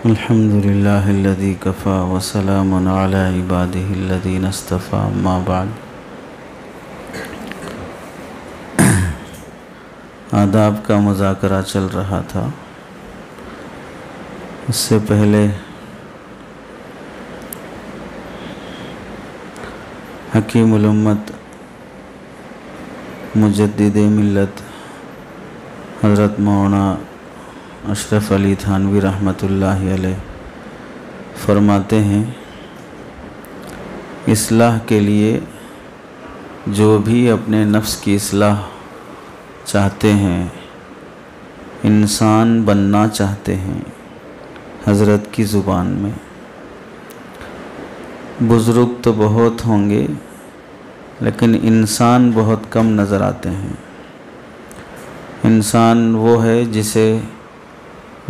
الحمد للہ الذی کفا وسلام علی عبادہ الذین اصطفی اما بعد۔ آداب کا مذاکرہ چل رہا تھا۔ اس سے پہلے حکیم الامت مجدد ملت حضرت مولانا اشرف علی تھانوی رحمۃ اللہ علیہ فرماتے ہیں، اصلاح کے لیے جو بھی اپنے نفس کی اصلاح چاہتے ہیں، انسان بننا چاہتے ہیں، حضرت کی زبان میں بزرگ تو بہت ہوں گے لیکن انسان بہت کم نظر آتے ہیں۔ انسان وہ ہے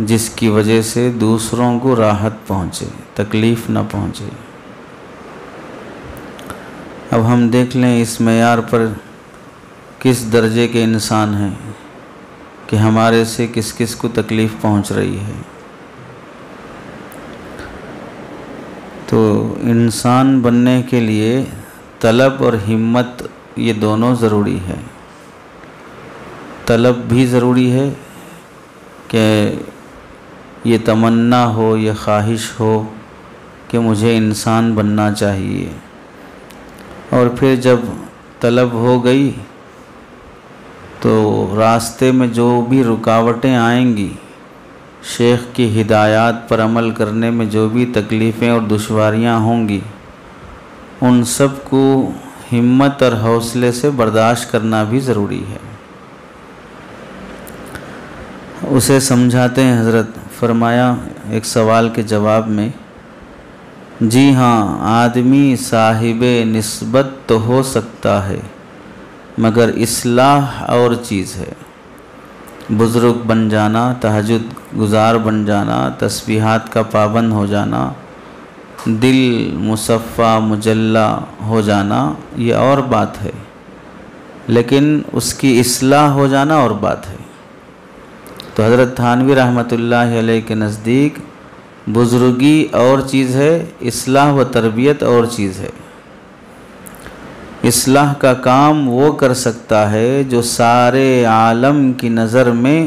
جس کی وجہ سے دوسروں کو راحت پہنچے، تکلیف نہ پہنچے۔ اب ہم دیکھ لیں اس معیار پر کس درجے کے انسان ہیں کہ ہمارے سے کس کس کو تکلیف پہنچ رہی ہے۔ تو انسان بننے کے لیے طلب اور ہمت یہ دونوں ضروری ہے۔ طلب بھی ضروری ہے کہ یہ تمنا ہو، یہ خواہش ہو کہ مجھے انسان بننا چاہیے، اور پھر جب طلب ہو گئی تو راستے میں جو بھی رکاوٹیں آئیں گی، شیخ کی ہدایات پر عمل کرنے میں جو بھی تکلیفیں اور دشواریاں ہوں گی، ان سب کو ہمت اور حوصلے سے برداشت کرنا بھی ضروری ہے۔ اسے سمجھاتے ہیں حضرت، فرمایا ایک سوال کے جواب میں، جی ہاں، آدمی صاحب نسبت تو ہو سکتا ہے مگر اصلاح اور چیز ہے۔ بزرگ بن جانا، تہجد گزار بن جانا، تسبیحات کا پابند ہو جانا، دل مصفا مجلہ ہو جانا، یہ اور بات ہے، لیکن اس کی اصلاح ہو جانا اور بات ہے۔ تو حضرت تھانوی رحمۃ اللہ علیہ کے نزدیک بزرگی اور چیز ہے، اصلاح و تربیت اور چیز ہے۔ اصلاح کا کام وہ کر سکتا ہے جو سارے عالم کی نظر میں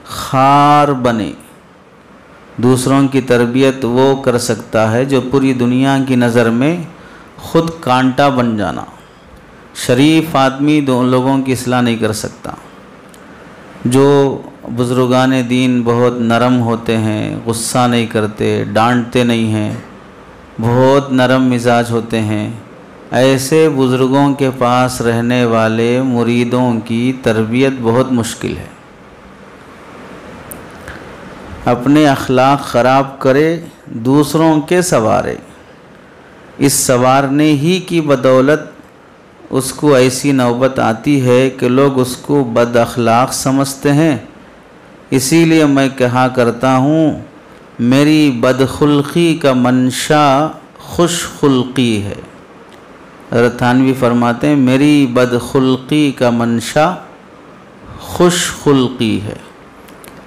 خار بنے۔ دوسروں کی تربیت وہ کر سکتا ہے جو پوری دنیا کی نظر میں خود کانٹا بن جانا۔ شریف آدمی دو لوگوں کی اصلاح نہیں کر سکتا۔ جو بزرگان دین بہت نرم ہوتے ہیں، غصہ نہیں کرتے، ڈانٹتے نہیں ہیں، بہت نرم مزاج ہوتے ہیں، ایسے بزرگوں کے پاس رہنے والے مریدوں کی تربیت بہت مشکل ہے۔ اپنے اخلاق خراب کرے، دوسروں کے سنوارے، اس سنوارنے ہی کی بدولت اس کو ایسی نوبت آتی ہے کہ لوگ اس کو بد اخلاق سمجھتے ہیں۔ اسی لیے میں کہا کرتا ہوں، میری بدخلقی کا منشا خوش خلقی ہے۔ حضرت تھانوی فرماتے ہیں، میری بدخلقی کا منشا خوش خلقی ہے۔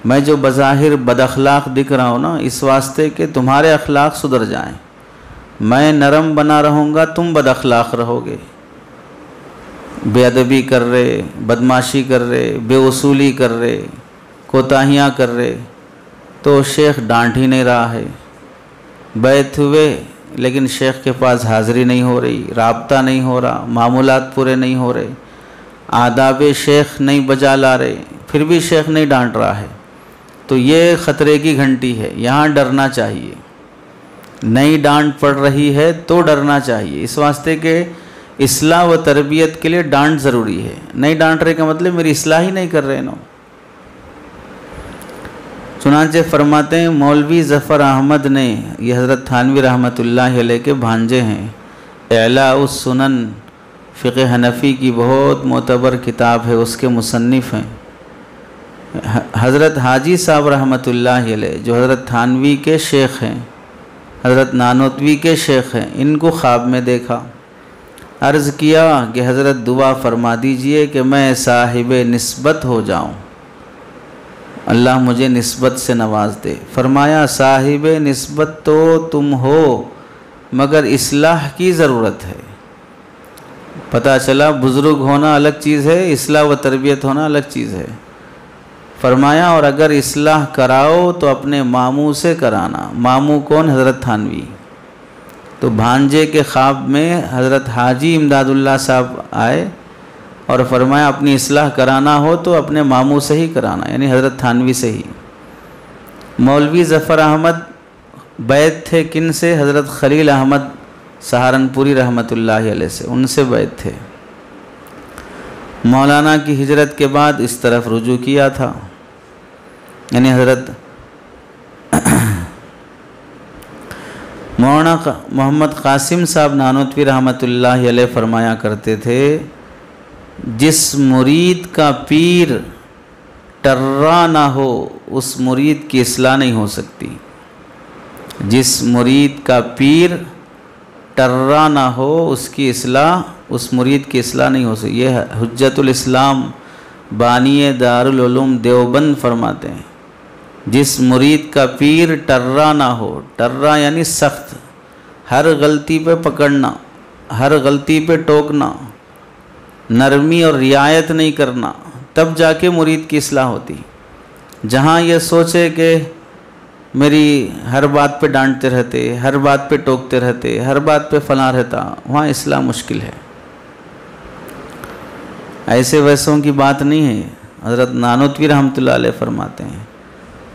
میں جو بظاہر بد اخلاق دکھ رہا ہوں نا، اس واسطے کہ تمہارے اخلاق سدھر جائیں۔ میں نرم بنا رہوں گا، تم بد اخلاق رہو گے، بے ادبی کر رہے، بدماشی کر رہے، بے اصولی کر رہے، کوتاہیاں کر رہے، تو شیخ ڈانٹ ہی نہیں رہا ہے۔ بیعت ہوئے لیکن شیخ کے پاس حاضری نہیں ہو رہی، رابطہ نہیں ہو رہا، معمولات پورے نہیں ہو رہے، آداب شیخ نہیں بجا لا رہے، پھر بھی شیخ نہیں ڈانٹ رہا ہے، تو یہ خطرے کی گھنٹی ہے، یہاں ڈرنا چاہیے۔ نئی ڈانٹ پڑ رہی ہے تو ڈرنا چاہیے، اس واسطے کہ اصلاح و تربیت کے لیے ڈانٹ ضروری ہے۔ نہیں ڈانٹ رہے کا مطلب میری اصلاح ہی نہیں کر رہے نو۔ چنانچہ فرماتے ہیں، مولوی ظفر احمد نے، یہ حضرت تھانوی رحمۃ اللہ علیہ کے بھانجے ہیں، اعلاء السنن فقہ حنفی کی بہت معتبر کتاب ہے، اس کے مصنف ہیں۔ حضرت حاجی صاحب رحمۃ اللہ علیہ جو حضرت تھانوی کے شیخ ہیں، حضرت نانوتوی کے شیخ ہیں، ان کو خواب میں دیکھا، عرض کیا کہ حضرت دعا فرما دیجئے کہ میں صاحب نسبت ہو جاؤں۔ اللہ مجھے نسبت سے نواز دے۔ فرمایا صاحب نسبت تو تم ہو مگر اصلاح کی ضرورت ہے۔ پتہ چلا بزرگ ہونا الگ چیز ہے، اصلاح و تربیت ہونا الگ چیز ہے۔ فرمایا اور اگر اصلاح کراؤ تو اپنے ماموں سے کرانا۔ ماموں کون؟ حضرت تھانوی۔ تو بھانجے کے خواب میں حضرت حاجی امداد اللہ صاحب آئے اور فرمایا اپنی اصلاح کرانا ہو تو اپنے ماموں سے ہی کرانا، یعنی حضرت تھانوی سے ہی۔ مولوی ظفر احمد بیعت تھے کن سے؟ حضرت خلیل احمد سہارنپوری رحمۃ اللہ علیہ سے، ان سے بیعت تھے۔ مولانا کی ہجرت کے بعد اس طرف رجوع کیا تھا، یعنی حضرت مولانا محمد قاسم صاحب نانوتوی رحمۃ اللہ علیہ فرمایا کرتے تھے جس مرید کا پیر ٹرا نہ ہو اس مرید کی اصلاح نہیں ہو سکتی۔ جس مرید کا پیر ٹرا نہ ہو اس کی اصلاح، اس مرید کی اصلاح نہیں ہو سکتی۔ یہ حجت الاسلام بانی دارالعلوم دیوبند فرماتے ہیں جس مرید کا پیر ٹرا نہ ہو، ٹرا یعنی سخت، ہر غلطی پہ پکڑنا، ہر غلطی پہ ٹوکنا، نرمی اور رعایت نہیں کرنا، تب جا کے مرید کی اصلاح ہوتی۔ جہاں یہ سوچے کہ میری ہر بات پہ ڈانٹتے رہتے، ہر بات پہ ٹوکتے رہتے، ہر بات پہ فلاں رہتا، وہاں اصلاح مشکل ہے۔ ایسے ویسوں کی بات نہیں ہے۔ حضرت نانوتوی رحمۃ اللہ علیہ فرماتے ہیں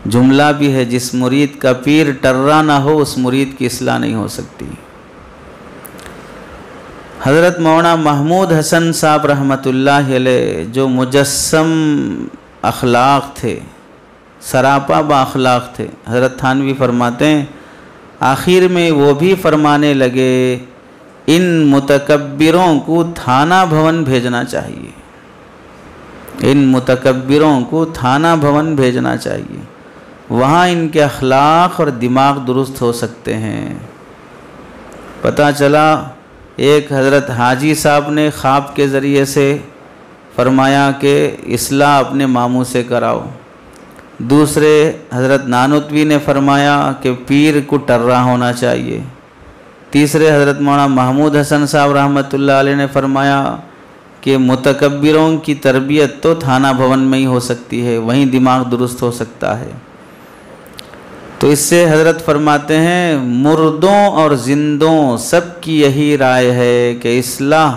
جملہ بھی ہے جس مرید کا پیر ٹرا نہ ہو اس مرید کی اصلاح نہیں ہو سکتی۔ حضرت مولانا محمود حسن صاحب رحمۃ اللہ علیہ جو مجسم اخلاق تھے، سراپا با اخلاق تھے، حضرت تھانوی فرماتے ہیں آخر میں وہ بھی فرمانے لگے ان متکبروں کو تھانہ بھون بھیجنا چاہیے، ان متکبروں کو تھانہ بھون بھیجنا چاہیے، وہاں ان کے اخلاق اور دماغ درست ہو سکتے ہیں۔ پتہ چلا ایک حضرت حاجی صاحب نے خواب کے ذریعے سے فرمایا کہ اصلاح اپنے ماموں سے کراؤ، دوسرے حضرت نانوتوی نے فرمایا کہ پیر کو ٹرا ہونا چاہیے، تیسرے حضرت مولانا محمود حسن صاحب رحمۃ اللہ علیہ نے فرمایا کہ متکبروں کی تربیت تو تھانہ بھون میں ہی ہو سکتی ہے، وہیں دماغ درست ہو سکتا ہے۔ تو اس سے حضرت فرماتے ہیں مردوں اور زندوں سب کی یہی رائے ہے کہ اصلاح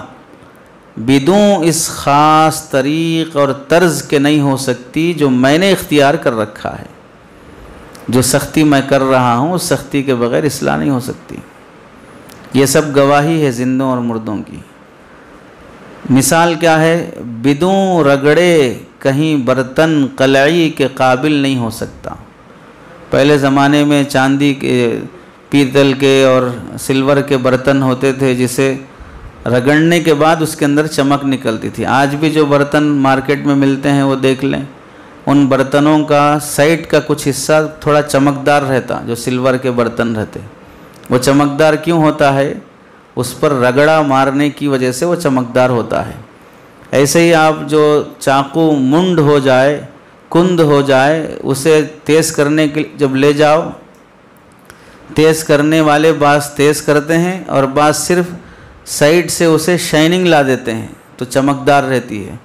بدون اس خاص طریق اور طرز کے نہیں ہو سکتی جو میں نے اختیار کر رکھا ہے۔ جو سختی میں کر رہا ہوں اس سختی کے بغیر اصلاح نہیں ہو سکتی۔ یہ سب گواہی ہے زندوں اور مردوں کی۔ مثال کیا ہے؟ بدون رگڑے کہیں برتن قلعی کے قابل نہیں ہو سکتا۔ پہلے زمانے میں چاندی کے، پیتل کے اور سلور کے برتن ہوتے تھے جسے رگڑنے کے بعد اس کے اندر چمک نکلتی تھی۔ آج بھی جو برتن مارکیٹ میں ملتے ہیں وہ دیکھ لیں، ان برتنوں کا سائڈ کا کچھ حصہ تھوڑا چمکدار رہتا، جو سلور کے برتن رہتے۔ وہ چمکدار کیوں ہوتا ہے؟ اس پر رگڑا مارنے کی وجہ سے وہ چمکدار ہوتا ہے۔ ایسے ہی آپ جو چاقو منڈ ہو جائے، کند ہو جائے، اسے تیز کرنے کے جب لے جاؤ، تیز کرنے والے بعض تیز کرتے ہیں اور بعض صرف سائڈ سے اسے شائننگ لا دیتے ہیں تو چمکدار رہتی ہے۔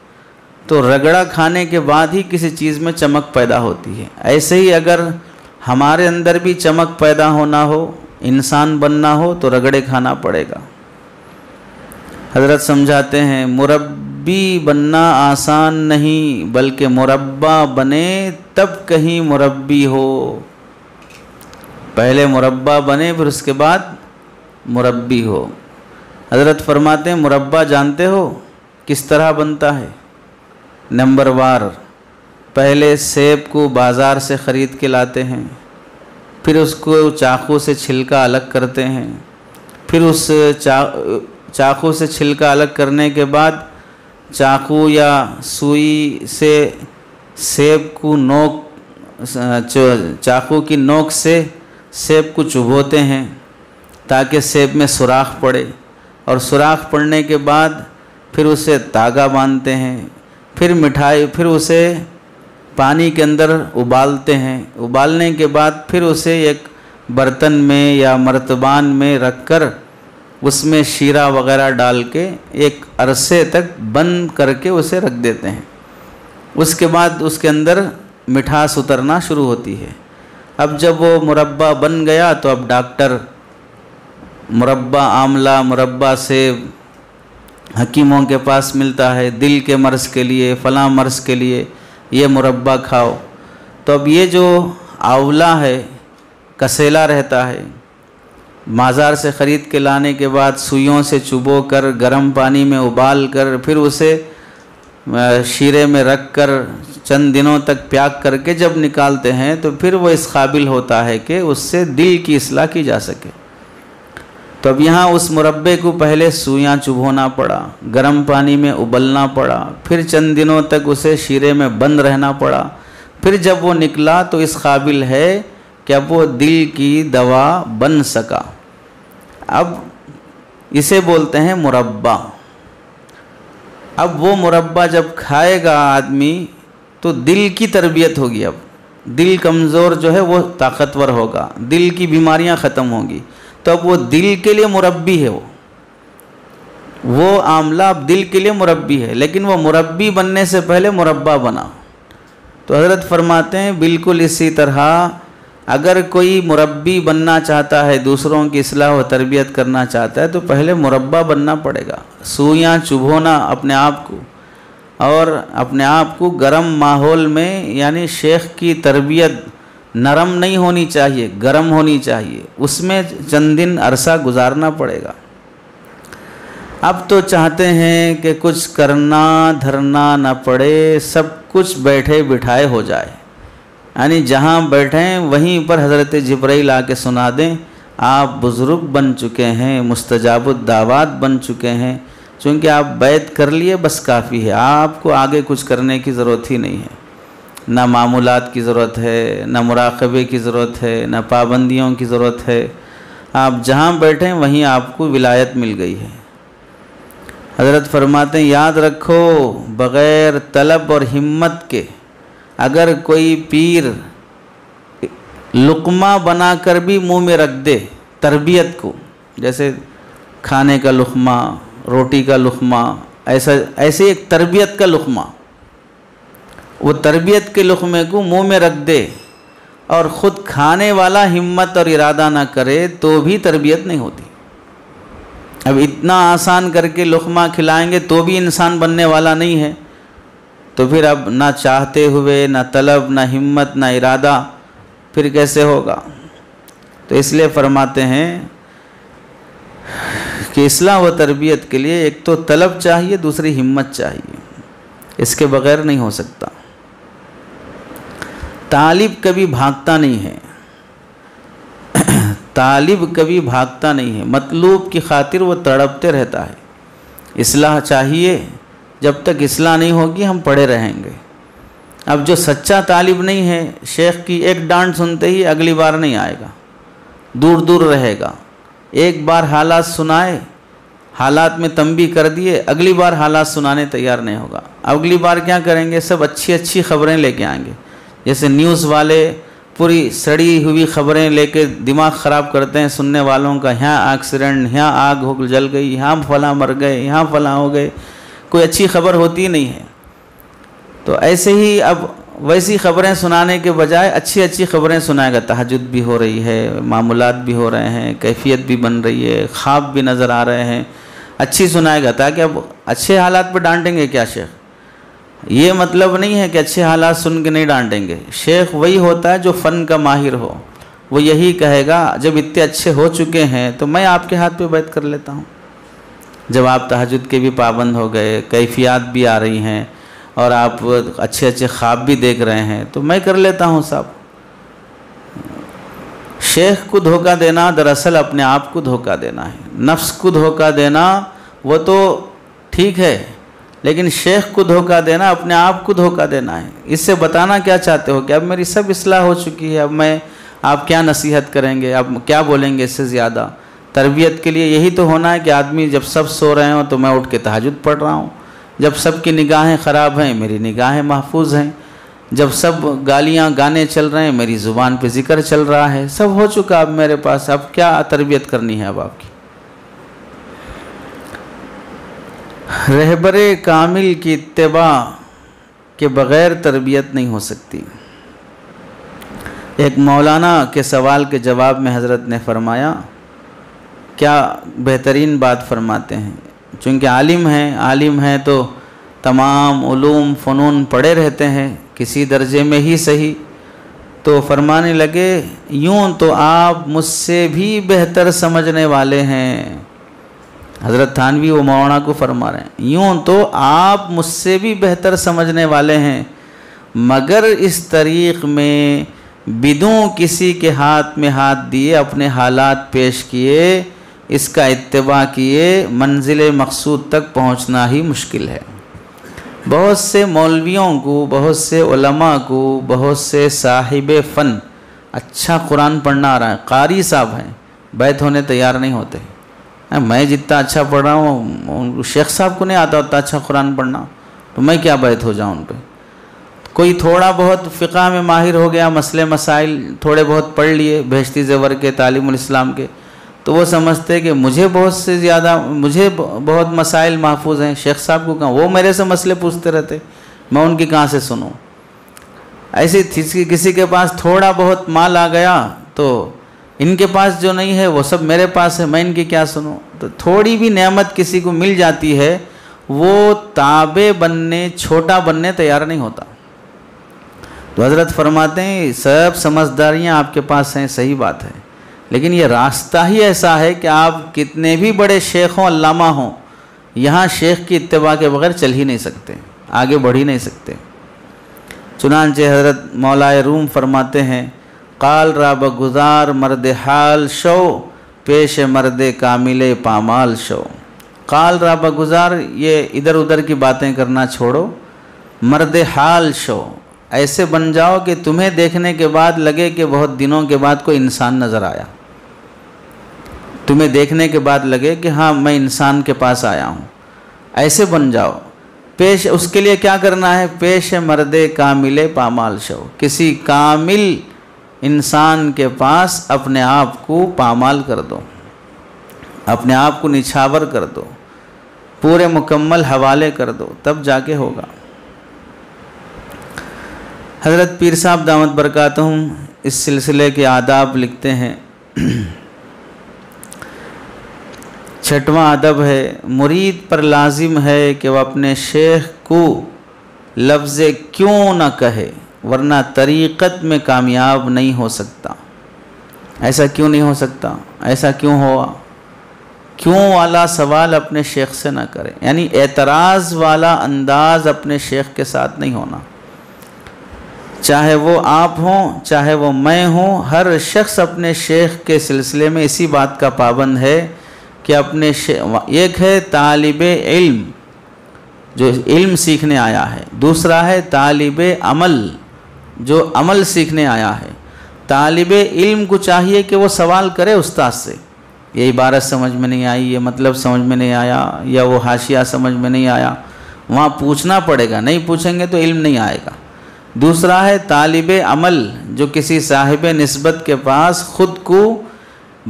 تو رگڑا کھانے کے بعد ہی کسی چیز میں چمک پیدا ہوتی ہے۔ ایسے ہی اگر ہمارے اندر بھی چمک پیدا ہونا ہو، انسان بننا ہو تو رگڑے کھانا پڑے گا۔ حضرت سمجھاتے ہیں مربی بننا آسان نہیں بلکہ مربع بنے تب کہیں مربی ہو۔ پہلے مربع بنے پھر اس کے بعد مربی ہو۔ حضرت فرماتے ہیں مربع جانتے ہو کس طرح بنتا ہے؟ نمبر وار پہلے سیب کو بازار سے خرید کے لاتے ہیں، پھر اس کو چاقو سے چھلکا الگ کرتے ہیں، پھر اس چاقو سے چھلکا الگ کرنے کے بعد چاقو یا سوئی سے سیب کو چاقو کی نوک سے سیب کو چبھوتے ہیں تاکہ سیب میں سوراخ پڑے، اور سوراخ پڑنے کے بعد پھر اسے تاگا باندھتے ہیں، پھر اسے پانی کے اندر ابالتے ہیں، ابالنے کے بعد پھر اسے ایک برتن میں یا مرتبان میں رکھ کر اس میں شیرہ وغیرہ ڈال کے ایک عرصے تک بند کر کے اسے رکھ دیتے ہیں۔ اس کے بعد اس کے اندر مٹھاس اترنا شروع ہوتی ہے۔ اب جب وہ مربع بن گیا تو اب ڈاکٹر مربع آملہ، مربع سیب حکیموں کے پاس ملتا ہے، دل کے مرض کے لیے، فلاں مرض کے لیے یہ مربع کھاؤ۔ تو اب یہ جو آولا ہے کسیلا رہتا ہے، بازار سے خرید کے لانے کے بعد سوئیوں سے چبو کر گرم پانی میں ابال کر پھر اسے شیرے میں رکھ کر چند دنوں تک پیاک کر کے جب نکالتے ہیں تو پھر وہ اس قابل ہوتا ہے کہ اس سے دل کی اصلاح کی جا سکے۔ تو اب یہاں اس مربے کو پہلے سوئیاں چبھونا پڑا، گرم پانی میں ابلنا پڑا، پھر چند دنوں تک اسے شیرے میں بند رہنا پڑا، پھر جب وہ نکلا تو اس قابل ہے کہ اب وہ دل کی دوا بن سکا۔ اب اسے بولتے ہیں مربع۔ اب وہ مربع جب کھائے گا آدمی تو دل کی تربیت ہوگی، اب دل کمزور جو ہے وہ طاقتور ہوگا، دل کی بیماریاں ختم ہوں گی۔ تو اب وہ دل کے لیے مربی ہے، وہ آملہ اب دل کے لیے مربی ہے، لیکن وہ مربی بننے سے پہلے مربع بنا۔ تو حضرت فرماتے ہیں بالکل اسی طرح اگر کوئی مربی بننا چاہتا ہے، دوسروں کی اصلاح و تربیت کرنا چاہتا ہے تو پہلے مربع بننا پڑے گا۔ سوئیاں چبھونا اپنے آپ کو، اور اپنے آپ کو گرم ماحول میں، یعنی شیخ کی تربیت نرم نہیں ہونی چاہیے، گرم ہونی چاہیے، اس میں چند دن عرصہ گزارنا پڑے گا۔ اب تو چاہتے ہیں کہ کچھ کرنا دھرنا نہ پڑے، سب کچھ بیٹھے بٹھائے ہو جائے، یعنی جہاں بیٹھیں وہیں پر حضرت جبرائیل آ کے سنا دیں آپ بزرگ بن چکے ہیں، مستجاب الدعوات بن چکے ہیں، چونکہ آپ بیعت کر لیے بس کافی ہے، آپ کو آگے کچھ کرنے کی ضرورت ہی نہیں ہے، نہ معمولات کی ضرورت ہے، نہ مراقبے کی ضرورت ہے، نہ پابندیوں کی ضرورت ہے، آپ جہاں بیٹھیں وہیں آپ کو ولایت مل گئی ہے۔ حضرت فرماتے ہیں یاد رکھو بغیر طلب اور ہمت کے اگر کوئی پیر لقمہ بنا کر بھی منہ میں رکھ دے تربیت کو، جیسے کھانے کا لقمہ، روٹی کا لقمہ، ایسے ایک تربیت کا لقمہ، وہ تربیت کے لقمے کو منہ میں رکھ دے اور خود کھانے والا ہمت اور ارادہ نہ کرے تو بھی تربیت نہیں ہوتی۔ اب اتنا آسان کر کے لقمہ کھلائیں گے تو بھی انسان بننے والا نہیں ہے، تو پھر اب نہ چاہتے ہوئے، نہ طلب، نہ ہمت، نہ ارادہ، پھر کیسے ہوگا؟ تو اس لیے فرماتے ہیں کہ اصلاح و تربیت کے لیے ایک تو طلب چاہیے، دوسری ہمت چاہیے، اس کے بغیر نہیں ہو سکتا۔ طالب کبھی بھاگتا نہیں ہے، طالب کبھی بھاگتا نہیں ہے، مطلوب کی خاطر وہ تڑپتے رہتا ہے۔ اصلاح چاہیے، جب تک اصلاح نہیں ہوگی ہم پڑے رہیں گے۔ اب جو سچا طالب نہیں ہے، شیخ کی ایک ڈانٹ سنتے ہی اگلی بار نہیں آئے گا، دور دور رہے گا۔ ایک بار حالات سنائے، حالات میں تنبیہ کر دیے، اگلی بار حالات سنانے تیار نہیں ہوگا۔ اگلی بار کیا کریں گے؟ سب اچھی اچھی خبریں لے کے آئیں گے، جیسے نیوز والے پوری سڑی ہوئی خبریں لے کے دماغ خراب کرتے ہیں سننے والوں کا، یہاں ایکسیڈنٹ، یہاں آگ ہو جل گئی، یہاں فلاں مر گئے، یہاں فلاں ہو گئے، کوئی اچھی خبر ہوتی نہیں ہے۔ تو ایسے ہی اب ویسی خبریں سنانے کے بجائے اچھی اچھی خبریں سنائے گا، تہجد بھی ہو رہی ہے، معمولات بھی ہو رہے ہیں، کیفیت بھی بن رہی ہے، خواب بھی نظر آ رہے ہیں، اچھی سنائے گا، تاکہ اب اچھے حالات پہ ڈانٹیں گے کیا شیخ؟ یہ مطلب نہیں ہے کہ اچھے حالات سن کے نہیں ڈانٹیں گے۔ شیخ وہی ہوتا ہے جو فن کا ماہر ہو، وہ یہی کہے گا جب اتنے اچھے ہو چکے ہیں تو میں آپ کے ہاتھ پہ بیعت کر لیتا ہوں، جب آپ تہجد کے بھی پابند ہو گئے، کیفیات بھی آ رہی ہیں اور آپ اچھے اچھے خواب بھی دیکھ رہے ہیں تو میں کر لیتا ہوں صاحب۔ شیخ کو دھوکہ دینا دراصل اپنے آپ کو دھوکہ دینا ہے، نفس کو دھوکہ دینا وہ تو ٹھیک ہے، لیکن شیخ کو دھوکہ دینا اپنے آپ کو دھوکہ دینا ہے۔ اس سے بتانا کیا چاہتے ہو کہ اب میری سب اصلاح ہو چکی ہے، اب میں آپ کیا نصیحت کریں گے، اب کیا بولیں گے اس سے زیادہ؟ تربیت کے لیے یہی تو ہونا ہے کہ آدمی جب سب سو رہے ہوں تو میں اٹھ کے تہجد پڑھ رہا ہوں، جب سب کی نگاہیں خراب ہیں میری نگاہیں محفوظ ہیں، جب سب گالیاں گانے چل رہے ہیں، میری زبان پہ ذکر چل رہا ہے، سب ہو چکا اب میرے پاس، اب کیا تربیت کرنی ہے اب آپ کی؟ رہبر کامل کی اتباع کے بغیر تربیت نہیں ہو سکتی۔ ایک مولانا کے سوال کے جواب میں حضرت نے فرمایا، کیا بہترین بات فرماتے ہیں، چونکہ عالم ہیں تو تمام علوم فنون پڑھے رہتے ہیں کسی درجے میں ہی صحیح، تو فرمانے لگے یوں تو آپ مجھ سے بھی بہتر سمجھنے والے ہیں۔ حضرت تھانوی وہ مولانا کو فرما رہے ہیں، یوں تو آپ مجھ سے بھی بہتر سمجھنے والے ہیں، مگر اس طریق میں بدوں کسی کے ہاتھ میں ہاتھ دیے اپنے حالات پیش کیے، اس کا اتباع کیے، منزل مقصود تک پہنچنا ہی مشکل ہے۔ بہت سے مولویوں کو، بہت سے علماء کو، بہت سے صاحب فن اچھا قرآن پڑھنا آ رہا ہے، قاری صاحب ہیں، بیعت ہونے تیار نہیں ہوتے۔ میں جتنا اچھا پڑھ رہا ہوں شیخ صاحب کو نہیں آتا اتنا اچھا قرآن پڑھنا، تو میں کیا بیعت ہو جاؤں ان پہ؟ کوئی تھوڑا بہت فقہ میں ماہر ہو گیا، مسئلے مسائل تھوڑے بہت پڑھ لیے بہشتی زیور کے، تعلیم الاسلام کے، تو وہ سمجھتے کہ مجھے بہت مسائل محفوظ ہیں، شیخ صاحب کو کہاں، وہ میرے سے مسئلے پوچھتے رہتے، میں ان کی کہاں سے سنوں؟ ایسی کسی کے پاس تھوڑا بہت مال آ گیا تو ان کے پاس جو نہیں ہے وہ سب میرے پاس ہے، میں ان کی کیا سنوں؟ تو تھوڑی بھی نعمت کسی کو مل جاتی ہے وہ تابع بننے، چھوٹا بننے تیار نہیں ہوتا۔ تو حضرت فرماتے ہیں سب سمجھداریاں آپ کے پاس ہیں، صحیح بات ہے، لیکن یہ راستہ ہی ایسا ہے کہ آپ کتنے بھی بڑے شیخ ہوں، علامہ ہوں، یہاں شیخ کی اتباع کے بغیر چل ہی نہیں سکتے، آگے بڑھ ہی نہیں سکتے۔ چنانچہ حضرت مولائے روم فرماتے ہیں، قال را بگزار مرد حال شو، پیش مرد کامل پامال شو۔ قال را بگزار، یہ ادھر ادھر کی باتیں کرنا چھوڑو، مرد حال شو، ایسے بن جاؤ کہ تمہیں دیکھنے کے بعد لگے کہ بہت دنوں کے بعد کوئی انسان نظر آیا، تمہیں دیکھنے کے بعد لگے کہ ہاں میں انسان کے پاس آیا ہوں، ایسے بن جاؤ۔ پیش، اس کے لیے کیا کرنا ہے؟ پیش مرد کامل پامال شو، کسی کامل انسان کے پاس اپنے آپ کو پامال کر دو، اپنے آپ کو نچھاور کر دو، پورے مکمل حوالے کر دو، تب جا کے ہوگا۔ حضرت پیر صاحب دامت برکاتہم اس سلسلے کے آداب لکھتے ہیں۔ چھٹواں ادب ہے، مرید پر لازم ہے کہ وہ اپنے شیخ کو لفظ کیوں نہ کہے، ورنہ طریقت میں کامیاب نہیں ہو سکتا۔ ایسا کیوں نہیں ہو سکتا؟ ایسا کیوں ہوا؟ کیوں والا سوال اپنے شیخ سے نہ کرے، یعنی اعتراض والا انداز اپنے شیخ کے ساتھ نہیں ہونا، چاہے وہ آپ ہوں چاہے وہ میں ہوں، ہر شخص اپنے شیخ کے سلسلے میں اسی بات کا پابند ہے کہ اپنے ایک ہے طالب علم جو علم سیکھنے آیا ہے، دوسرا ہے طالب عمل جو عمل سیکھنے آیا ہے۔ طالب علم کو چاہیے کہ وہ سوال کرے استاد سے، یہ عبارت سمجھ میں نہیں آئی، یہ مطلب سمجھ میں نہیں آیا، یا وہ حاشیہ سمجھ میں نہیں آیا، وہاں پوچھنا پڑے گا، نہیں پوچھیں گے تو علم نہیں آئے گا۔ دوسرا ہے طالب عمل جو کسی صاحب نسبت کے پاس خود کو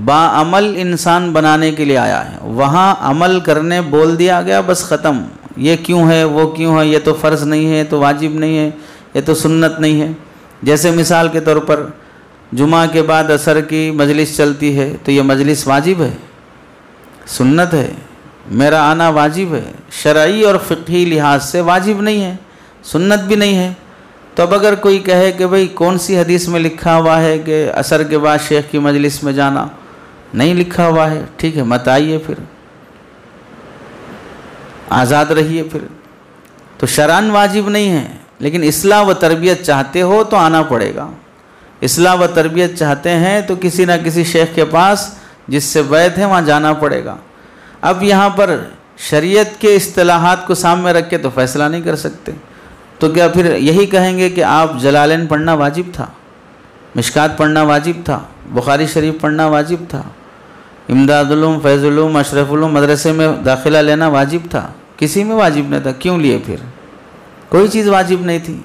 باعمل انسان بنانے کے لیے آیا ہے، وہاں عمل کرنے بول دیا گیا، بس ختم، یہ کیوں ہے وہ کیوں ہے، یہ تو فرض نہیں ہے، تو واجب نہیں ہے، یہ تو سنت نہیں ہے۔ جیسے مثال کے طور پر جمعہ کے بعد عصر کی مجلس چلتی ہے تو یہ مجلس واجب ہے، سنت ہے، میرا آنا واجب ہے، شرعی اور فقہی لحاظ سے واجب نہیں ہے، سنت بھی نہیں ہے۔ تو اب اگر کوئی کہے کہ بھئی کون سی حدیث میں لکھا ہوا ہے کہ عصر کے بعد شیخ کی مجلس میں جانا، نہیں لکھا ہوا ہے، ٹھیک ہے مت آئیے، پھر آزاد رہیے پھر، تو شرعاً واجب نہیں ہے، لیکن اصلاح و تربیت چاہتے ہو تو آنا پڑے گا، اصلاح و تربیت چاہتے ہیں تو کسی نہ کسی شیخ کے پاس جس سے بیعت ہے وہاں جانا پڑے گا۔ اب یہاں پر شریعت کے اصطلاحات کو سامنے رکھ کے تو فیصلہ نہیں کر سکتے، تو کیا پھر یہی کہیں گے کہ آپ جلالین پڑھنا واجب تھا، مشکات پڑھنا واجب تھا، بخاری شریف پڑھنا واجب تھا، امداد علوم، فیض علوم، اشرف علوم مدرسے میں داخلہ لینا واجب تھا؟ کسی میں واجب نہیں تھا، کیوں لیے پھر؟ کوئی چیز واجب نہیں تھی۔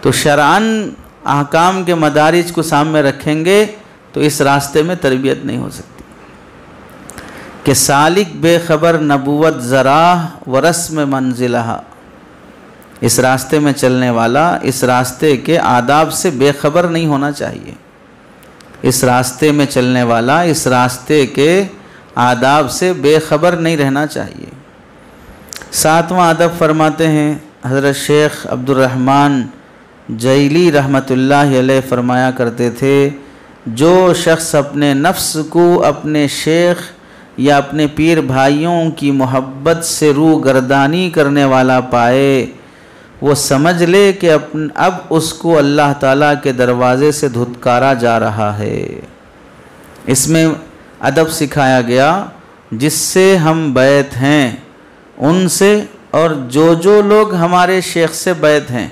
تو شرعاً احکام کے مدارج کو سامنے رکھیں گے تو اس راستے میں تربیت نہیں ہو سکتی کہ سالک بے خبر نبوت ذراح و رسم منزلہ، اس راستے میں چلنے والا اس راستے کے آداب سے بے خبر نہیں ہونا چاہیے، اس راستے میں چلنے والا اس راستے کے آداب سے بے خبر نہیں رہنا چاہیے۔ ساتواں ادب فرماتے ہیں حضرت شیخ عبد الرحمن جیلی رحمۃ اللہ علیہ فرمایا کرتے تھے، جو شخص اپنے نفس کو اپنے شیخ یا اپنے پیر بھائیوں کی محبت سے روح گردانی کرنے والا پائے، وہ سمجھ لے کہ اب اس کو اللہ تعالیٰ کے دروازے سے دھتکارا جا رہا ہے۔ اس میں ادب سکھایا گیا، جس سے ہم بیعت ہیں ان سے، اور جو لوگ ہمارے شیخ سے بیعت ہیں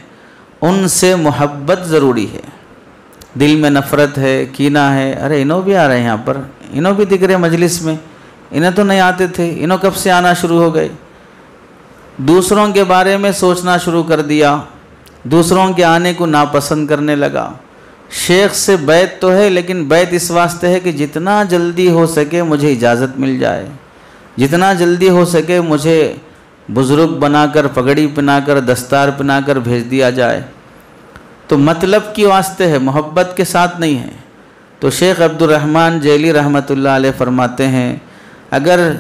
ان سے محبت ضروری ہے۔ دل میں نفرت ہے، کینہ ہے، ارے انہوں بھی آ رہے ہیں یہاں پر، انہوں بھی دکھ رہے مجلس میں، انہیں تو نہیں آتے تھے، انہوں کب سے آنا شروع ہو گئے، دوسروں کے بارے میں سوچنا شروع کر دیا، دوسروں کے آنے کو ناپسند کرنے لگا۔ شیخ سے بیعت تو ہے، لیکن بیعت اس واسطے ہے کہ جتنا جلدی ہو سکے مجھے اجازت مل جائے، جتنا جلدی ہو سکے مجھے بزرگ بنا کر، پگڑی پہنا کر، دستار پہنا کر بھیج دیا جائے، تو مطلب کی واسطے ہے، محبت کے ساتھ نہیں ہے۔ تو شیخ عبد الرحمن جیلی رحمۃ اللہ علیہ فرماتے ہیں، اگر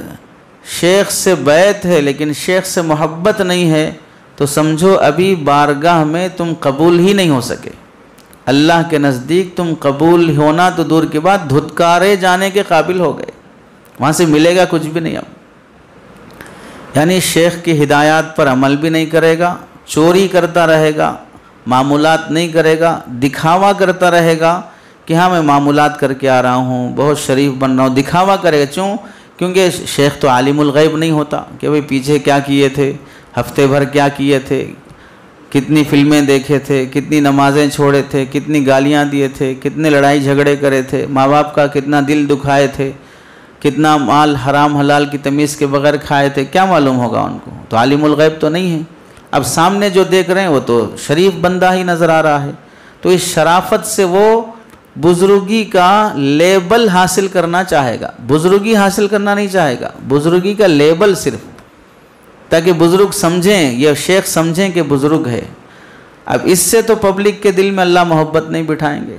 شیخ سے بیعت ہے لیکن شیخ سے محبت نہیں ہے تو سمجھو ابھی بارگاہ میں تم قبول ہی نہیں ہو سکے، اللہ کے نزدیک تم قبول ہونا تو دور کی بات، دھتکارے جانے کے قابل ہو گئے، وہاں سے ملے گا کچھ بھی نہیں اب۔ یعنی شیخ کی ہدایات پر عمل بھی نہیں کرے گا، چوری کرتا رہے گا، معمولات نہیں کرے گا، دکھاوا کرتا رہے گا کہ ہاں میں معمولات کر کے آ رہا ہوں، بہت شریف بن رہا ہوں، دکھاوا کرے گا۔ کیونکہ شیخ تو عالم الغیب نہیں ہوتا کہ بھئی پیچھے کیا کیے تھے، ہفتے بھر کیا کیے تھے، کتنی فلمیں دیکھے تھے، کتنی نمازیں چھوڑے تھے، کتنی گالیاں دیے تھے، کتنے لڑائی جھگڑے کرے تھے، ماں باپ کا کتنا دل دکھائے تھے، کتنا مال حرام حلال کی تمیز کے بغیر کھائے تھے، کیا معلوم ہوگا ان کو، تو عالم الغیب تو نہیں ہے۔ اب سامنے جو دیکھ رہے ہیں وہ تو شریف بندہ ہی نظر آ رہا ہے، تو اس شرافت سے وہ بزرگی کا لیبل حاصل کرنا چاہے گا، بزرگی حاصل کرنا نہیں چاہے گا، بزرگی کا لیبل صرف، تاکہ بزرگ سمجھیں، یہ شیخ سمجھیں کہ بزرگ ہے۔ اب اس سے تو پبلک کے دل میں اللہ محبت نہیں بٹھائیں گے،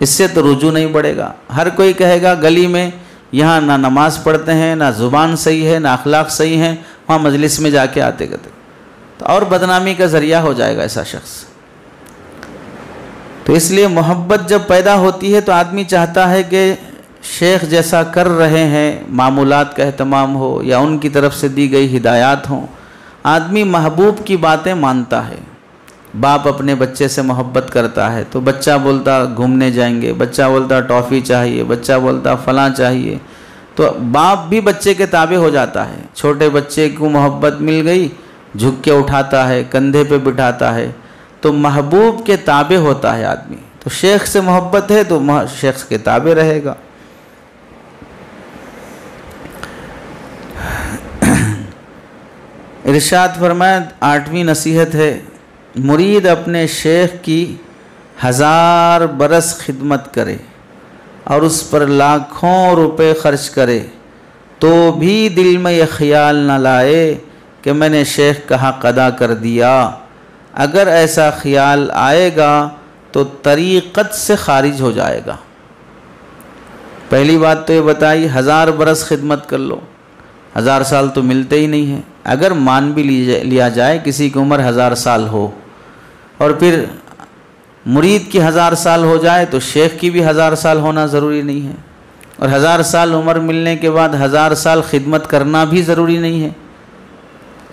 اس سے تو رجوع نہیں بڑھے گا۔ ہر کوئی کہے گا گلی میں یہاں نہ نماز پڑھتے ہیں، نہ زبان صحیح ہے، نہ اخلاق صحیح ہیں، وہاں مجلس میں جا کے آتے کرتے، تو اور بدنامی کا ذریعہ ہو جائے گا ایسا شخص۔ تو اس لیے محبت جب پیدا ہوتی ہے تو آدمی چاہتا ہے کہ شیخ جیسا کر رہے ہیں، معمولات کا اہتمام ہو یا ان کی طرف سے دی گئی ہدایات ہوں، آدمی محبوب کی باتیں مانتا ہے۔ باپ اپنے بچے سے محبت کرتا ہے تو بچہ بولتا گھومنے جائیں گے، بچہ بولتا ٹافی چاہیے، بچہ بولتا فلاں چاہیے، تو باپ بھی بچے کے تابع ہو جاتا ہے۔ چھوٹے بچے کو محبت مل گئی، جھک کے اٹھاتا ہے، کندھے پہ بٹھاتا ہے، تو محبوب کے تابع ہوتا ہے آدمی۔ تو شیخ سے محبت ہے تو شیخ کے تابع رہے گا۔ ارشاد فرمایا، 8ویں نصیحت ہے، مرید اپنے شیخ کی 1000 برس خدمت کرے اور اس پر لاکھوں روپے خرچ کرے تو بھی دل میں یہ خیال نہ لائے کہ میں نے شیخ کا حق ادا کر دیا۔ اگر ایسا خیال آئے گا تو طریقت سے خارج ہو جائے گا۔ پہلی بات تو یہ بتائی 1000 برس خدمت کر لو، 1000 سال تو ملتے ہی نہیں ہیں۔ اگر مان بھی لیا جائے کسی کی عمر 1000 سال ہو اور پھر مرید کی 1000 سال ہو جائے تو شیخ کی بھی 1000 سال ہونا ضروری نہیں ہے، اور 1000 سال عمر ملنے کے بعد 1000 سال خدمت کرنا بھی ضروری نہیں ہے،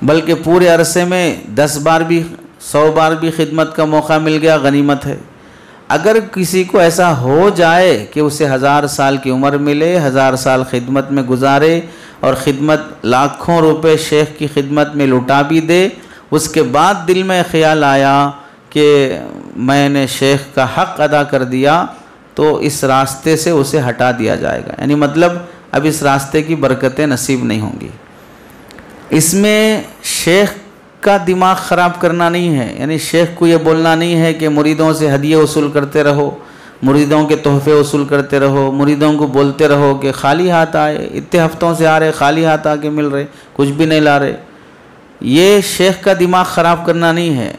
بلکہ پورے عرصے میں 10 بار بھی 100 بار بھی خدمت کا موقع مل گیا غنیمت ہے۔ اگر کسی کو ایسا ہو جائے کہ اسے 1000 سال کی عمر ملے، 1000 سال خدمت میں گزارے اور خدمت لاکھوں روپے شیخ کی خدمت میں لٹا بھی دے، اس کے بعد دل میں خیال آیا کہ میں نے شیخ کا حق ادا کر دیا، تو اس راستے سے اسے ہٹا دیا جائے گا، یعنی مطلب اب اس راستے کی برکتیں نصیب نہیں ہوں گی۔ اس میں شیخ کا دماغ خراب کرنا نہیں ہے، یعنی شیخ کو یہ بولنا نہیں ہے کہ مریدوں سے ہدیے وصول کرتے رہو، مریدوں کے تحفے وصول کرتے رہو، مریدوں کو بولتے رہو کہ خالی ہاتھ آئے، اتنے ہفتوں سے آ رہے خالی ہاتھ آ کے مل رہے، کچھ بھی نہیں لا رہے۔ یہ شیخ کا دماغ خراب کرنا نہیں ہے۔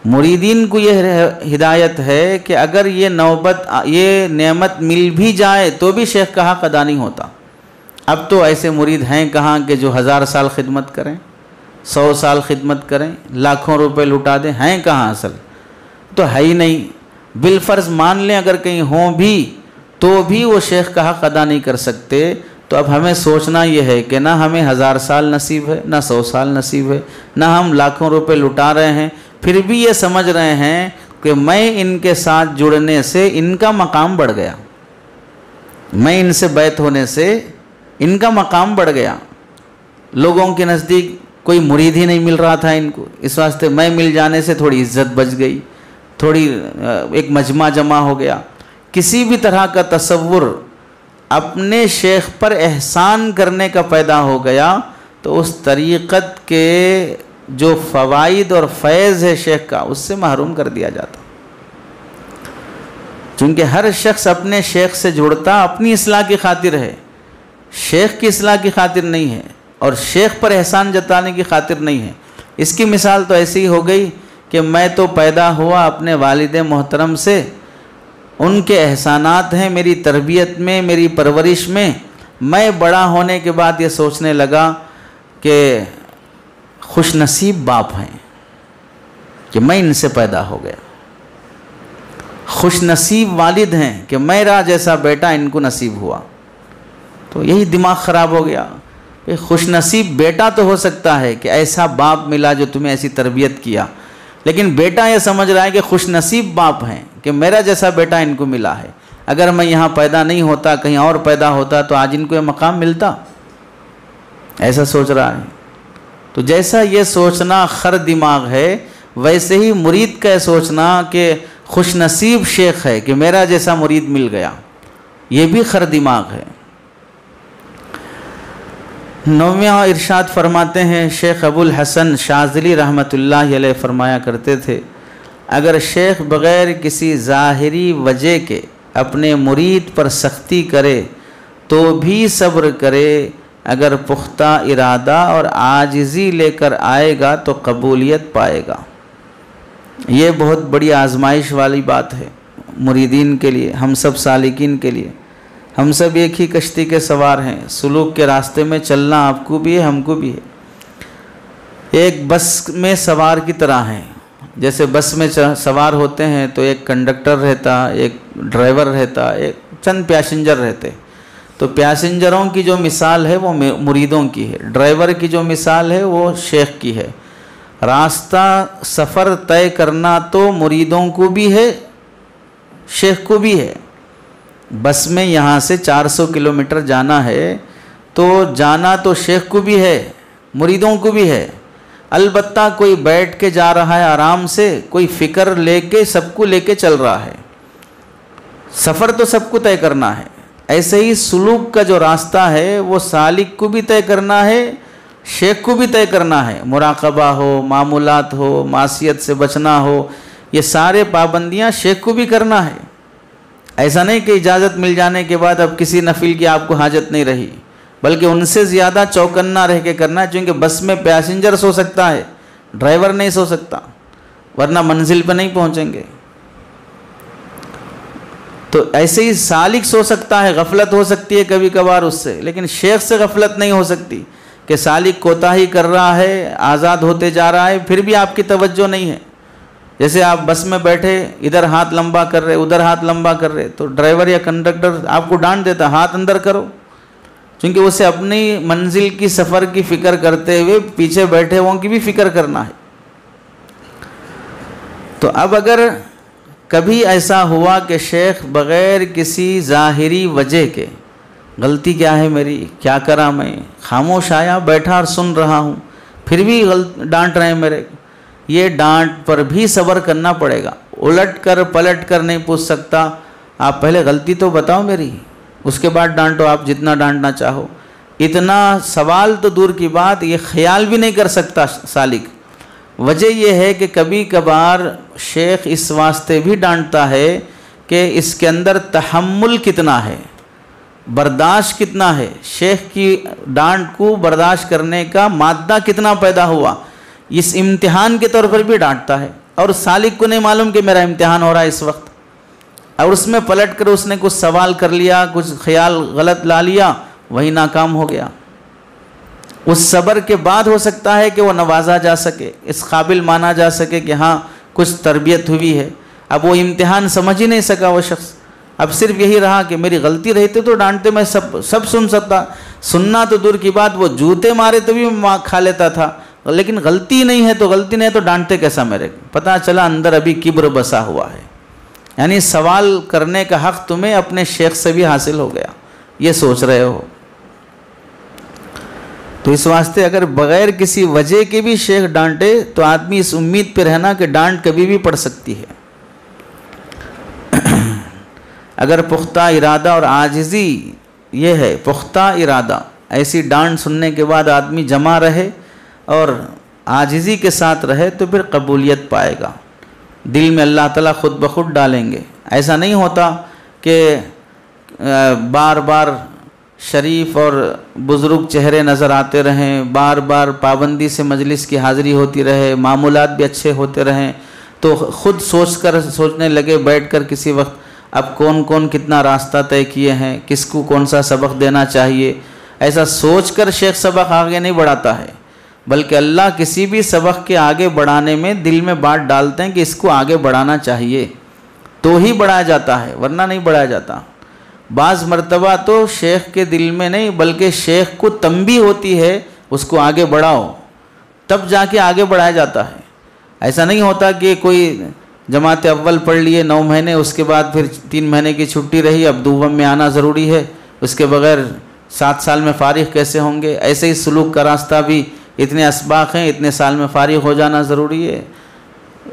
مریدین کو یہ ہدایت ہے کہ اگر یہ نعمت مل بھی جائے تو بھی شیخ کا حق ادا نہیں ہوتا۔ اب تو ایسے مرید ہیں کہاں کہ جو 1000 سال خدمت کریں، 100 سال خدمت کریں، لاکھوں روپے لٹا دیں، ہیں کہاں اصل؟ تو ہے ہی نہیں۔ بالفرض مان لیں اگر کہیں ہوں بھی تو بھی وہ شیخ کا حق ادا نہیں کر سکتے۔ تو اب ہمیں سوچنا یہ ہے کہ نہ ہمیں 1000 سال نصیب ہے، نہ 100 سال نصیب ہے، نہ ہم لاکھوں روپے لٹا رہے ہیں، پھر بھی یہ سمجھ رہے ہیں کہ میں ان کے ساتھ جڑنے سے ان کا مقام بڑھ گیا، میں ان سے بیعت ہونے سے ان کا مقام بڑھ گیا۔ لوگوں کے نزدیک کوئی مرید ہی نہیں مل رہا تھا ان کو، اس واسطے میں مل جانے سے تھوڑی عزت بچ گئی، تھوڑی ایک مجمع جمع ہو گیا۔ کسی بھی طرح کا تصور اپنے شیخ پر احسان کرنے کا پیدا ہو گیا تو اس طریقت کے جو فوائد اور فیض ہے شیخ کا، اس سے محروم کر دیا جاتا۔ چونکہ ہر شخص اپنے شیخ سے جڑتا اپنی اصلاح کی خاطر ہے، شیخ کی اصلاح کی خاطر نہیں ہے، اور شیخ پر احسان جتانے کی خاطر نہیں ہے۔ اس کی مثال تو ایسی ہو گئی کہ میں تو پیدا ہوا اپنے والد محترم سے، ان کے احسانات ہیں میری تربیت میں، میری پرورش میں۔ میں بڑا ہونے کے بعد یہ سوچنے لگا کہ خوش نصیب باپ ہیں کہ میں ان سے پیدا ہو گیا، خوش نصیب والد ہیں کہ میرا جیسا بیٹا ان کو نصیب ہوا۔ تو یہی دماغ خراب ہو گیا۔ خوش نصیب بیٹا تو ہو سکتا ہے کہ ایسا باپ ملا جو تمہیں ایسی تربیت کیا، لیکن بیٹا یہ سمجھ رہا ہے کہ خوش نصیب باپ ہیں کہ میرا جیسا بیٹا ان کو ملا ہے، اگر میں یہاں پیدا نہیں ہوتا کہیں اور پیدا ہوتا تو آج ان کو یہ مقام ملتا، ایسا سوچ رہا ہے۔ تو جیسا یہ سوچنا خر دماغ ہے، ویسے ہی مرید کا سوچنا کہ خوش نصیب شیخ ہے کہ میرا جیسا مرید مل گیا، یہ بھی خر دماغ ہے۔ 9واں ارشاد فرماتے ہیں شیخ ابو الحسن شاذلی رحمۃ اللہ علیہ فرمایا کرتے تھے، اگر شیخ بغیر کسی ظاہری وجہ کے اپنے مرید پر سختی کرے تو بھی صبر کرے، اگر پختہ ارادہ اور عاجزی لے کر آئے گا تو قبولیت پائے گا۔ یہ بہت بڑی آزمائش والی بات ہے مریدین کے لیے، ہم سب سالکین کے لیے۔ ہم سب ایک ہی کشتی کے سوار ہیں، سلوک کے راستے میں چلنا آپ کو بھی ہے، ہم کو بھی ہے۔ ایک بس میں سوار کی طرح ہیں، جیسے بس میں سوار ہوتے ہیں تو ایک کنڈکٹر رہتا، ایک ڈرائیور رہتا، ایک چند پیسنجر رہتے۔ تو پیسنجروں کی جو مثال ہے وہ مریدوں کی ہے، ڈرائیور کی جو مثال ہے وہ شیخ کی ہے۔ راستہ سفر طے کرنا تو مریدوں کو بھی ہے، شیخ کو بھی ہے۔ بس میں یہاں سے 400 کلومیٹر جانا ہے تو جانا تو شیخ کو بھی ہے، مریدوں کو بھی ہے۔ البتہ کوئی بیٹھ کے جا رہا ہے آرام سے، کوئی فکر لے کے سب کو لے کے چل رہا ہے، سفر تو سب کو طے کرنا ہے۔ ایسے ہی سلوک کا جو راستہ ہے وہ سالک کو بھی طے کرنا ہے، شیخ کو بھی طے کرنا ہے۔ مراقبہ ہو، معمولات ہو، معصیت سے بچنا ہو، یہ سارے پابندیاں شیخ کو بھی کرنا ہے۔ ایسا نہیں کہ اجازت مل جانے کے بعد اب کسی نفل کی آپ کو حاجت نہیں رہی، بلکہ ان سے زیادہ چوکنا رہ کے کرنا ہے، چونکہ بس میں پیسنجر سو سکتا ہے، ڈرائیور نہیں سو سکتا، ورنہ منزل پہ نہیں پہنچیں گے۔ تو ایسے ہی سالک سو سکتا ہے، غفلت ہو سکتی ہے کبھی کبھار اس سے، لیکن شیخ سے غفلت نہیں ہو سکتی کہ سالک کوتاہی کر رہا ہے، آزاد ہوتے جا رہا ہے، پھر بھی آپ کی توجہ نہیں ہے۔ جیسے آپ بس میں بیٹھے، ادھر ہاتھ لمبا کر رہے، ادھر ہاتھ لمبا کر رہے، تو ڈرائیور یا کنڈکٹر آپ کو ڈانٹ دیتا، ہاتھ اندر کرو، چونکہ اسے اپنی منزل کی سفر کی فکر کرتے ہوئے پیچھے بیٹھے ہوں کی بھی فکر کرنا ہے۔ تو اب اگر کبھی ایسا ہوا کہ شیخ بغیر کسی ظاہری وجہ کے، غلطی کیا ہے میری، کیا کرا میں، خاموش آیا بیٹھا اور سن رہا ہوں، پھر بھی ڈانٹ رہے ہیں میرے، یہ ڈانٹ پر بھی صبر کرنا پڑے گا۔ الٹ کر پلٹ کر نہیں پوچھ سکتا، آپ پہلے غلطی تو بتاؤ میری، اس کے بعد ڈانٹو، آپ جتنا ڈانٹنا چاہو۔ اتنا سوال تو دور کی بات، یہ خیال بھی نہیں کر سکتا سالک وجہ یہ ہے کہ کبھی کبھار شیخ اس واسطے بھی ڈانٹتا ہے کہ اس کے اندر تحمل کتنا ہے، برداشت کتنا ہے، شیخ کی ڈانٹ کو برداشت کرنے کا مادہ کتنا پیدا ہوا، اس امتحان کے طور پر بھی ڈانٹتا ہے۔ اور سالک کو نہیں معلوم کہ میرا امتحان ہو رہا ہے اس وقت، اور اس میں پلٹ کر اس نے کچھ سوال کر لیا، کچھ خیال غلط لا لیا، وہی ناکام ہو گیا۔ اس صبر کے بعد ہو سکتا ہے کہ وہ نوازا جا سکے، اس قابل مانا جا سکے کہ ہاں کچھ تربیت ہوئی ہے۔ اب وہ امتحان سمجھ ہی نہیں سکا وہ شخص، اب صرف یہی رہا کہ میری غلطی رہتی تو ڈانٹتے میں سب سن سکتا، سننا تو دور کی بات، وہ جوتے مارے تو بھی میں کھا لیتا تھا، لیکن غلطی نہیں ہے تو ڈانٹتے کیسا میرے؟ پتہ چلا اندر ابھی کبر بسا ہوا ہے، یعنی سوال کرنے کا حق تمہیں اپنے شیخ سے بھی حاصل ہو گیا، یہ سوچ رہے ہو۔ تو اس واسطے اگر بغیر کسی وجہ کے بھی شیخ ڈانٹے تو آدمی اس امید پہ رہنا کہ ڈانٹ کبھی بھی پڑ سکتی ہے۔ اگر پختہ ارادہ اور عاجزی یہ ہے، پختہ ارادہ، ایسی ڈانٹ سننے کے بعد آدمی جمع رہے اور عاجزی کے ساتھ رہے تو پھر قبولیت پائے گا، دل میں اللہ تعالیٰ خود بخود ڈالیں گے۔ ایسا نہیں ہوتا کہ بار بار شریف اور بزرگ چہرے نظر آتے رہیں، بار بار پابندی سے مجلس کی حاضری ہوتی رہے، معمولات بھی اچھے ہوتے رہیں، تو خود سوچنے لگے بیٹھ کر کسی وقت اب کون کون کتنا راستہ طے کیے ہیں، کس کو کون سا سبق دینا چاہیے، ایسا سوچ کر شیخ سبق آگے نہیں بڑھاتا ہے، بلکہ اللہ کسی بھی سبق کے آگے بڑھانے میں دل میں بات ڈالتے ہیں کہ اس کو آگے بڑھانا چاہیے، تو ہی بڑھایا جاتا ہے، ورنہ نہیں بڑھایا جاتا۔ بعض مرتبہ تو شیخ کے دل میں نہیں بلکہ شیخ کو تنبیہ ہوتی ہے اس کو آگے بڑھاؤ، تب جا کے آگے بڑھایا جاتا ہے۔ ایسا نہیں ہوتا کہ کوئی جماعت اول پڑھ لیے 9 مہینے، اس کے بعد پھر 3 مہینے کی چھٹی رہی، اب دوم میں آنا ضروری ہے، اس کے بغیر 7 سال میں فارغ کیسے ہوں گے؟ ایسے ہی سلوک کا راستہ بھی اتنے اسباق ہیں، اتنے سال میں فارغ ہو جانا ضروری ہے۔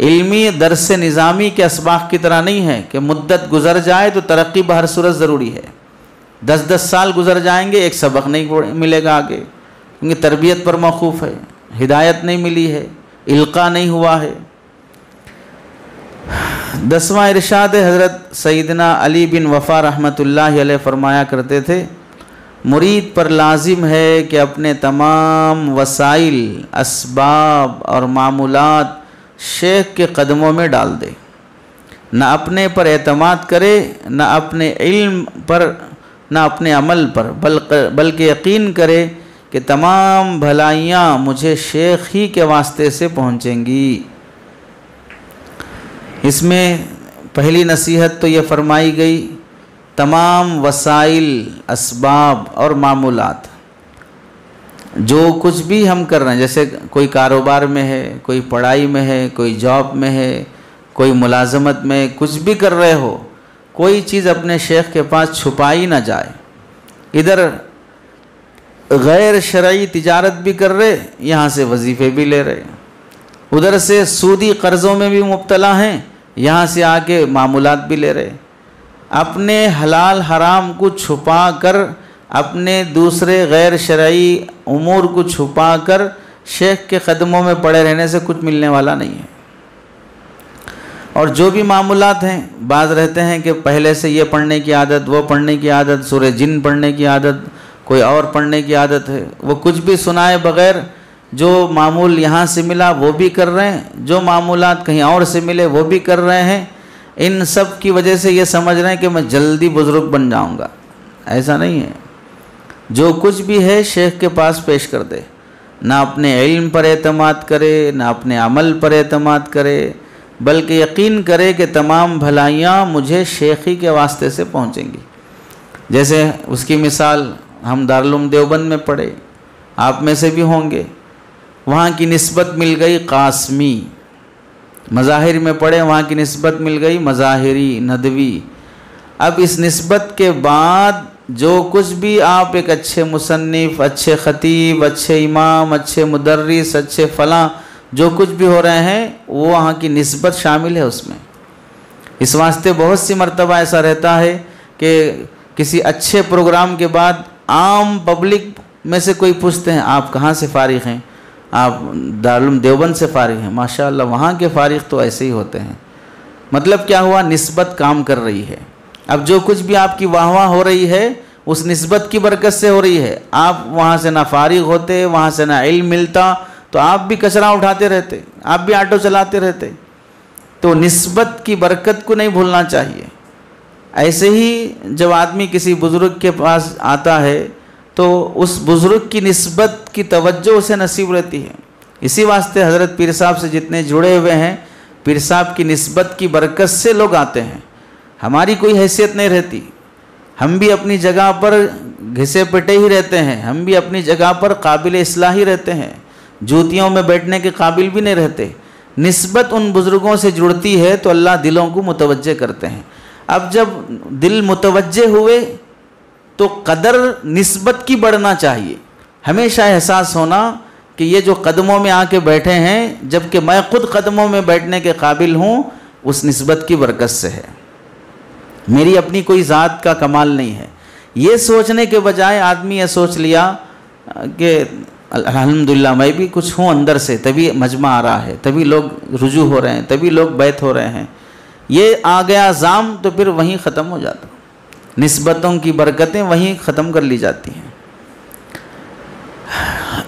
علمی درس نظامی کے اسباق کی طرح نہیں ہے کہ مدت گزر جائے تو ترقی بہر صورت ضروری ہے، 10 سال گزر جائیں گے ایک سبق نہیں ملے گا آگے، کیونکہ تربیت پر موقوف ہے، ہدایت نہیں ملی ہے، القاء نہیں ہوا ہے۔ 10واں ارشاد حضرت سیدنا علی بن وفا رحمۃ اللہ علیہ فرمایا کرتے تھے، مرید پر لازم ہے کہ اپنے تمام وسائل، اسباب اور معمولات شیخ کے قدموں میں ڈال دے، نہ اپنے پر اعتماد کرے، نہ اپنے علم پر، نہ اپنے عمل پر، بلکہ یقین کرے کہ تمام بھلائیاں مجھے شیخ ہی کے واسطے سے پہنچیں گی۔ اس میں پہلی نصیحت تو یہ فرمائی گئی، تمام وسائل، اسباب اور معمولات، جو کچھ بھی ہم کر رہے ہیں، جیسے کوئی کاروبار میں ہے، کوئی پڑھائی میں ہے، کوئی جاب میں ہے، کوئی ملازمت میں، کچھ بھی کر رہے ہو، کوئی چیز اپنے شیخ کے پاس چھپائی نہ جائے۔ ادھر غیر شرعی تجارت بھی کر رہے، یہاں سے وظیفے بھی لے رہے، ادھر سے سودی قرضوں میں بھی مبتلا ہیں، یہاں سے آ کے معمولات بھی لے رہے، اپنے حلال حرام کو چھپا کر، اپنے دوسرے غیر شرعی امور کو چھپا کر شیخ کے قدموں میں پڑے رہنے سے کچھ ملنے والا نہیں ہے۔ اور جو بھی معمولات ہیں، بعض رہتے ہیں کہ پہلے سے یہ پڑھنے کی عادت، وہ پڑھنے کی عادت، سورہ جن پڑھنے کی عادت، کوئی اور پڑھنے کی عادت ہے، وہ کچھ بھی سنائے بغیر جو معمول یہاں سے ملا وہ بھی کر رہے ہیں، جو معمولات کہیں اور سے ملے وہ بھی کر رہے ہیں۔ ان سب کی وجہ سے یہ سمجھ رہے ہیں کہ میں جلدی بزرگ بن جاؤں گا، ایسا نہیں ہے۔ جو کچھ بھی ہے شیخ کے پاس پیش کر دے، نہ اپنے علم پر اعتماد کرے، نہ اپنے عمل پر اعتماد کرے، بلکہ یقین کرے کہ تمام بھلائیاں مجھے شیخی کے واسطے سے پہنچیں گی۔ جیسے اس کی مثال ہم دارالعلوم دیوبند میں پڑھے، آپ میں سے بھی ہوں گے، وہاں کی نسبت مل گئی قاسمی، مظاہر میں پڑھے وہاں کی نسبت مل گئی مظاہری، ندوی۔ اب اس نسبت کے بعد جو کچھ بھی آپ ایک اچھے مصنف، اچھے خطیب، اچھے امام، اچھے مدرس، اچھے فلاں، جو کچھ بھی ہو رہے ہیں وہ وہاں کی نسبت شامل ہے اس میں۔ اس واسطے بہت سی مرتبہ ایسا رہتا ہے کہ کسی اچھے پروگرام کے بعد عام پبلک میں سے کوئی پوچھتے ہیں آپ کہاں سے فارغ ہیں؟ آپ دارالعلوم دیوبند سے فارغ ہیں، ماشاءاللہ وہاں کے فارغ تو ایسے ہی ہوتے ہیں۔ مطلب کیا ہوا؟ نسبت کام کر رہی ہے۔ اب جو کچھ بھی آپ کی واہ واہ ہو رہی ہے اس نسبت کی برکت سے ہو رہی ہے۔ آپ وہاں سے نہ فارغ ہوتے، وہاں سے نہ علم ملتا تو آپ بھی کچرا اٹھاتے رہتے، آپ بھی آٹو چلاتے رہتے۔ تو نسبت کی برکت کو نہیں بھولنا چاہیے۔ ایسے ہی جب آدمی کسی بزرگ کے پاس آتا ہے تو اس بزرگ کی نسبت کی توجہ اسے نصیب رہتی ہے۔ اسی واسطے حضرت پیر صاحب سے جتنے جڑے ہوئے ہیں، پیر صاحب کی نسبت کی برکت سے لوگ آتے ہیں۔ ہماری کوئی حیثیت نہیں رہتی، ہم بھی اپنی جگہ پر گھسے پٹے ہی رہتے ہیں، ہم بھی اپنی جگہ پر قابل اصلاح ہی رہتے ہیں، جوتیوں میں بیٹھنے کے قابل بھی نہیں رہتے۔ نسبت ان بزرگوں سے جڑتی ہے تو اللہ دلوں کو متوجہ کرتے ہیں۔ اب جب دل متوجہ ہوئے تو قدر نسبت کی بڑھنا چاہیے۔ ہمیشہ احساس ہونا کہ یہ جو قدموں میں آ کے بیٹھے ہیں، جبکہ میں خود قدموں میں بیٹھنے کے قابل ہوں، اس نسبت کی برکت سے ہے، میری اپنی کوئی ذات کا کمال نہیں ہے۔ یہ سوچنے کے بجائے آدمی یہ سوچ لیا کہ الحمدللہ میں بھی کچھ ہوں اندر سے، تبھی مجمع آ رہا ہے، تبھی لوگ رجوع ہو رہے ہیں، تبھی لوگ بیعت ہو رہے ہیں۔ یہ آ گیا زام تو پھر وہیں ختم ہو جاتا، نسبتوں کی برکتیں وہیں ختم کر لی جاتی ہیں۔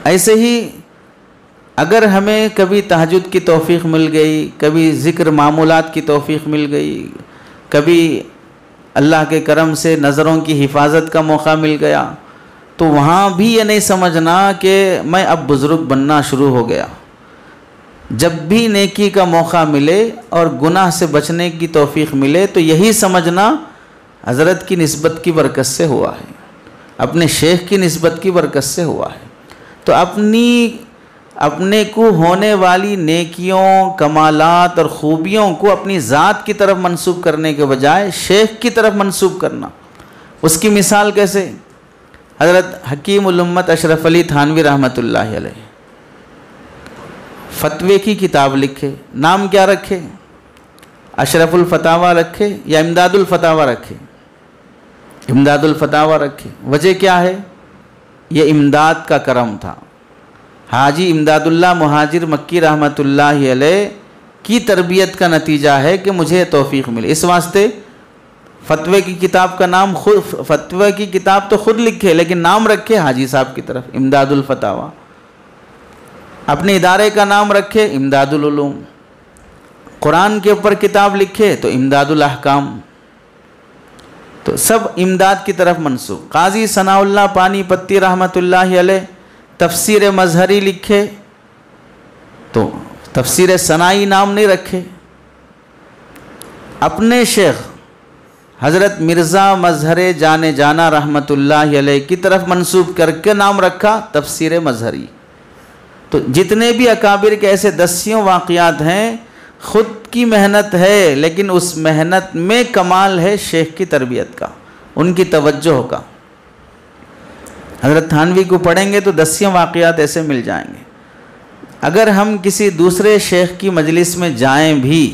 ایسے ہی اگر ہمیں کبھی تہجد کی توفیق مل گئی، کبھی ذکر معمولات کی توفیق مل گئی، کبھی اللہ کے کرم سے نظروں کی حفاظت کا موقع مل گیا، تو وہاں بھی یہ نہیں سمجھنا کہ میں اب بزرگ بننا شروع ہو گیا۔ جب بھی نیکی کا موقع ملے اور گناہ سے بچنے کی توفیق ملے تو یہی سمجھنا حضرت کی نسبت کی برکت سے ہوا ہے، اپنے شیخ کی نسبت کی برکت سے ہوا ہے۔ تو اپنے کو ہونے والی نیکیوں، کمالات اور خوبیوں کو اپنی ذات کی طرف منسوب کرنے کے بجائے شیخ کی طرف منسوب کرنا۔ اس کی مثال کیسے؟ حضرت حکیم الامت اشرف علی تھانوی رحمۃ اللہ علیہ فتوے کی کتاب لکھے، نام کیا رکھے؟ اشرف الفتاوی رکھے یا امداد الفتاوی رکھے؟ امداد الفتاوی رکھے۔ وجہ کیا ہے؟ یہ امداد کا کرم تھا۔ حاجی امداد اللہ مہاجر مکی رحمۃ اللہ علیہ کی تربیت کا نتیجہ ہے کہ مجھے توفیق ملی۔ اس واسطے فتوے کی کتاب کا نام فتوے کی کتاب تو خود لکھے لیکن نام رکھے حاجی صاحب کی طرف، امداد الفتاوی۔ اپنے ادارے کا نام رکھے امداد العلوم۔ قرآن کے اوپر کتاب لکھے تو امداد الاحکام، تو سب امداد کی طرف منسوب۔ قاضی ثناء اللہ پانی پتی رحمۃ اللہ علیہ تفسیر مظہری لکھے تو تفسیر ثنائی نام نہیں رکھے۔ اپنے شیخ حضرت مرزا مظہر جانے جانا رحمۃ اللہ علیہ کی طرف منسوب کر کے نام رکھا تفسیر مظہری۔ تو جتنے بھی اکابر کے ایسے دسیوں واقعات ہیں، خود کی محنت ہے لیکن اس محنت میں کمال ہے شیخ کی تربیت کا، ان کی توجہ کا۔ حضرت تھانوی کو پڑھیں گے تو دسیوں واقعات ایسے مل جائیں گے۔ اگر ہم کسی دوسرے شیخ کی مجلس میں جائیں بھی،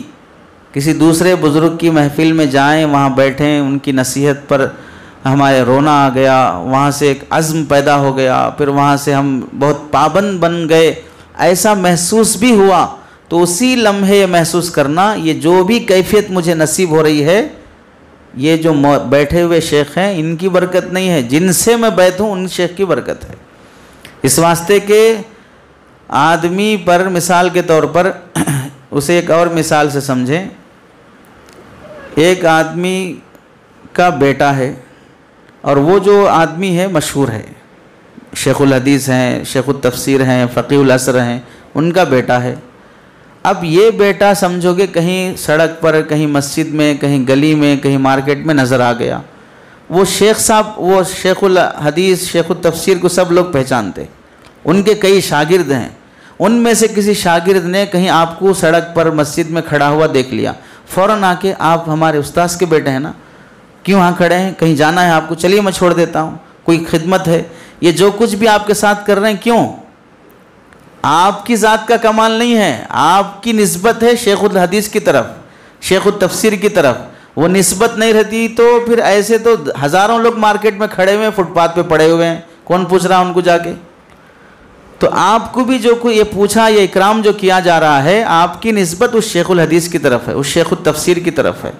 کسی دوسرے بزرگ کی محفل میں جائیں، وہاں بیٹھیں، ان کی نصیحت پر ہمارے رونا آ گیا، وہاں سے ایک عزم پیدا ہو گیا، پھر وہاں سے ہم بہت پابند بن گئے، ایسا محسوس بھی ہوا، تو اسی لمحے یہ محسوس کرنا یہ جو بھی کیفیت مجھے نصیب ہو رہی ہے، یہ جو بیٹھے ہوئے شیخ ہیں ان کی برکت نہیں ہے، جن سے میں بیٹھ ہوں ان شیخ کی برکت ہے۔ اس واسطے کہ آدمی پر مثال کے طور پر اسے ایک اور مثال سے سمجھیں۔ ایک آدمی کا بیٹا ہے اور وہ جو آدمی ہے مشہور ہے، شیخ الحدیث ہیں، شیخ التفسیر ہیں، فقیہ العصر ہیں، ان کا بیٹا ہے۔ اب یہ بیٹا سمجھو کہ کہیں سڑک پر، کہیں مسجد میں، کہیں گلی میں، کہیں مارکیٹ میں نظر آ گیا، وہ شیخ صاحب، وہ شیخ الحدیث، شیخ التفسیر کو سب لوگ پہچانتے، ان کے کئی شاگرد ہیں، ان میں سے کسی شاگرد نے کہیں آپ کو سڑک پر مسجد میں کھڑا ہوا دیکھ لیا، فوراً آ کے آپ ہمارے استاذ کے بیٹے ہیں نا، کیوں وہاں کھڑے ہیں، کہیں جانا ہے آپ کو، چلیے میں چھوڑ دیتا ہوں، کوئی خدمت ہے، یہ جو کچھ بھی آپ کے ساتھ کر رہے ہیں کیوں؟ آپ کی ذات کا کمال نہیں ہے، آپ کی نسبت ہے شیخ الحدیث کی طرف، شیخ التفسیر کی طرف۔ وہ نسبت نہیں رہتی تو پھر ایسے تو ہزاروں لوگ مارکیٹ میں کھڑے ہوئے، فٹ پاتھ پہ پڑے ہوئے ہیں، کون پوچھ رہا ان کو جا کے؟ تو آپ کو بھی جو کوئی یہ پوچھا، یہ اکرام جو کیا جا رہا ہے، آپ کی نسبت اس شیخ الحدیث کی طرف ہے، اس شیخ التفسیر کی طرف ہے۔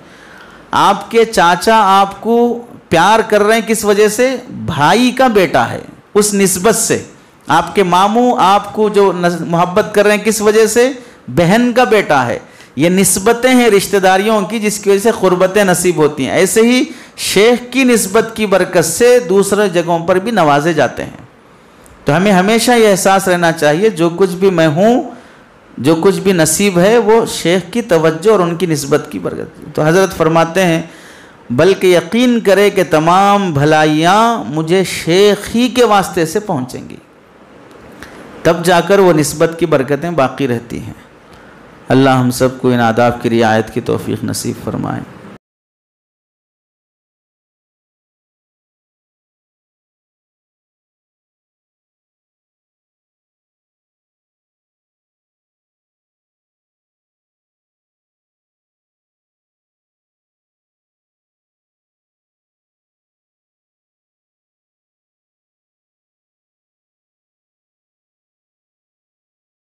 آپ کے چاچا آپ کو پیار کر رہے ہیں کس وجہ سے؟ بھائی کا بیٹا ہے، اس نسبت سے۔ آپ کے ماموں آپ کو جو محبت کر رہے ہیں کس وجہ سے؟ بہن کا بیٹا ہے۔ یہ نسبتیں ہیں رشتہ داریوں کی، جس کی وجہ سے قربتیں نصیب ہوتی ہیں۔ ایسے ہی شیخ کی نسبت کی برکت سے دوسرے جگہوں پر بھی نوازے جاتے ہیں۔ تو ہمیں ہمیشہ یہ احساس رہنا چاہیے جو کچھ بھی میں ہوں، جو کچھ بھی نصیب ہے، وہ شیخ کی توجہ اور ان کی نسبت کی برکت۔ تو حضرت فرماتے ہیں بلکہ یقین کرے کہ تمام بھلائیاں مجھے شیخ ہی کے واسطے سے پہنچیں گی، تب جا کر وہ نسبت کی برکتیں باقی رہتی ہیں۔ اللہ ہم سب کو ان آداب کی رعایت کی توفیق نصیب فرمائے۔